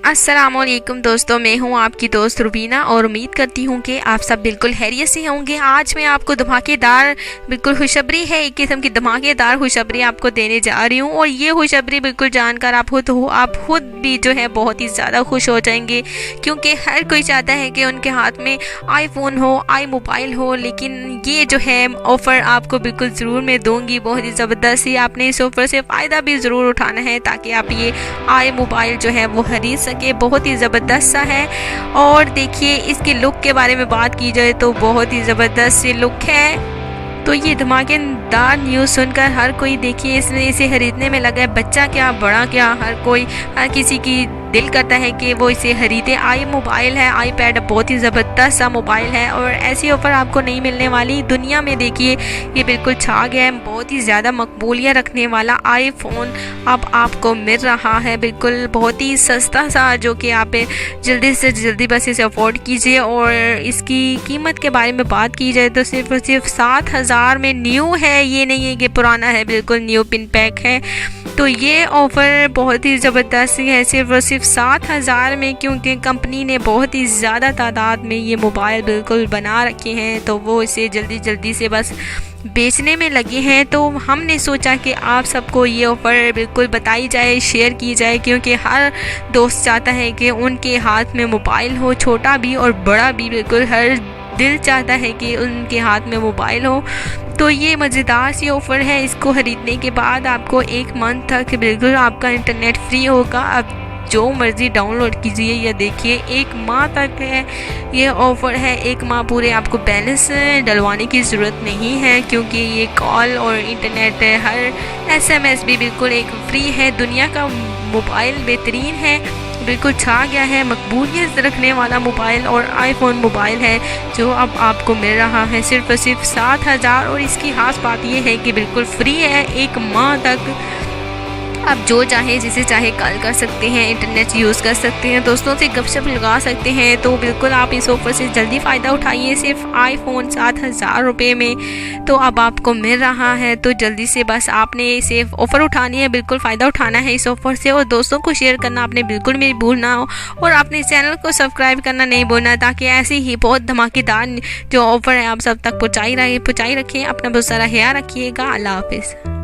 अस्सलामुअलैकुम दोस्तों, मैं हूं आपकी दोस्त रुबीना और उम्मीद करती हूं कि आप सब बिल्कुल खैरियत से होंगे। आज मैं आपको धमाकेदार बिल्कुल खुशखबरी है, एक किस्म की धमाकेदार खुशखबरी आपको देने जा रही हूं और ये खुशखबरी बिल्कुल जानकर आप खुद भी जो है बहुत ही ज़्यादा खुश हो जाएंगे, क्योंकि हर कोई चाहता है कि उनके हाथ में आईफोन हो, आई मोबाइल हो। लेकिन ये जो है ऑफ़र आपको बिल्कुल ज़रूर मैं दूँगी, बहुत ही ज़बरदस्त ही। आपने इस ऑफ़र से फ़ायदा भी ज़रूर उठाना है ताकि आप ये आई मोबाइल जो है वो खरीद सके। बहुत ही ज़बरदस्त सा है। और देखिए इसके लुक के बारे में बात की जाए तो बहुत ही ज़बरदस्त सी लुक है। तो ये धमाकेदार न्यूज़ सुनकर हर कोई देखिए इसे खरीदने में लगा है। बच्चा क्या बड़ा क्या, हर किसी की दिल करता है कि वो इसे खरीदे। आई मोबाइल है, आईपैड बहुत ही ज़बरदस्त सा मोबाइल है और ऐसी ऑफ़र आपको नहीं मिलने वाली दुनिया में। देखिए ये बिल्कुल छा गया है, बहुत ही ज़्यादा मकबूलियत रखने वाला आईफोन अब आपको मिल रहा है, बिल्कुल बहुत ही सस्ता सा, जो कि आप जल्दी से जल्दी बस इसे अफोर्ड कीजिए। और इसकी कीमत के बारे में बात की जाए तो सिर्फ 7,000 में न्यू है, ये नहीं है कि पुराना है, बिल्कुल न्यू पिन पैक है। तो ये ऑफ़र बहुत ही ज़बरदस्त है, सिर्फ 7,000 में, क्योंकि कंपनी ने बहुत ही ज़्यादा तादाद में ये मोबाइल बिल्कुल बना रखे हैं, तो वो इसे जल्दी से बस बेचने में लगे हैं। तो हमने सोचा कि आप सबको ये ऑफ़र बिल्कुल बताई जाए, शेयर की जाए, क्योंकि हर दोस्त चाहता है कि उनके हाथ में मोबाइल हो, छोटा भी और बड़ा भी, बिल्कुल हर दिल चाहता है कि उनके हाथ में मोबाइल हो। तो ये मज़ेदार सी ऑफ़र है। इसको ख़रीदने के बाद आपको 1 मंथ तक बिल्कुल आपका इंटरनेट फ्री होगा। अब जो मर्ज़ी डाउनलोड कीजिए या देखिए, 1 माह तक है ये ऑफ़र है। 1 माह पूरे आपको बैलेंस डलवाने की ज़रूरत नहीं है, क्योंकि ये कॉल और इंटरनेट हर SMS भी बिल्कुल एक फ्री है। दुनिया का मोबाइल बेहतरीन है, बिल्कुल छा गया है, मकबूलियत रखने वाला मोबाइल और आईफोन मोबाइल है जो अब आपको मिल रहा है सिर्फ 7,000। और इसकी खास बात ये है कि बिल्कुल फ्री है 1 माह तक। आप जो चाहे जिसे चाहे कॉल कर सकते हैं, इंटरनेट यूज़ कर सकते हैं, दोस्तों से गपशप लगा सकते हैं। तो बिल्कुल आप इस ऑफ़र से जल्दी फ़ायदा उठाइए। सिर्फ आईफोन 7,000 रुपये में तो अब आपको मिल रहा है। तो जल्दी से बस आपने इसे ऑफ़र उठानी है, बिल्कुल फ़ायदा उठाना है इस ऑफ़र से। और दोस्तों को शेयर करना आपने बिल्कुल भी भूलना हो, और अपने चैनल को सब्सक्राइब करना नहीं भूलना, ताकि ऐसे ही बहुत धमाकेदार जो ऑफ़र है आप सब तक पहुँचाई रखें। अपना बहुत सारा ख्याल रखिएगा। अल्लाह हाफिज़।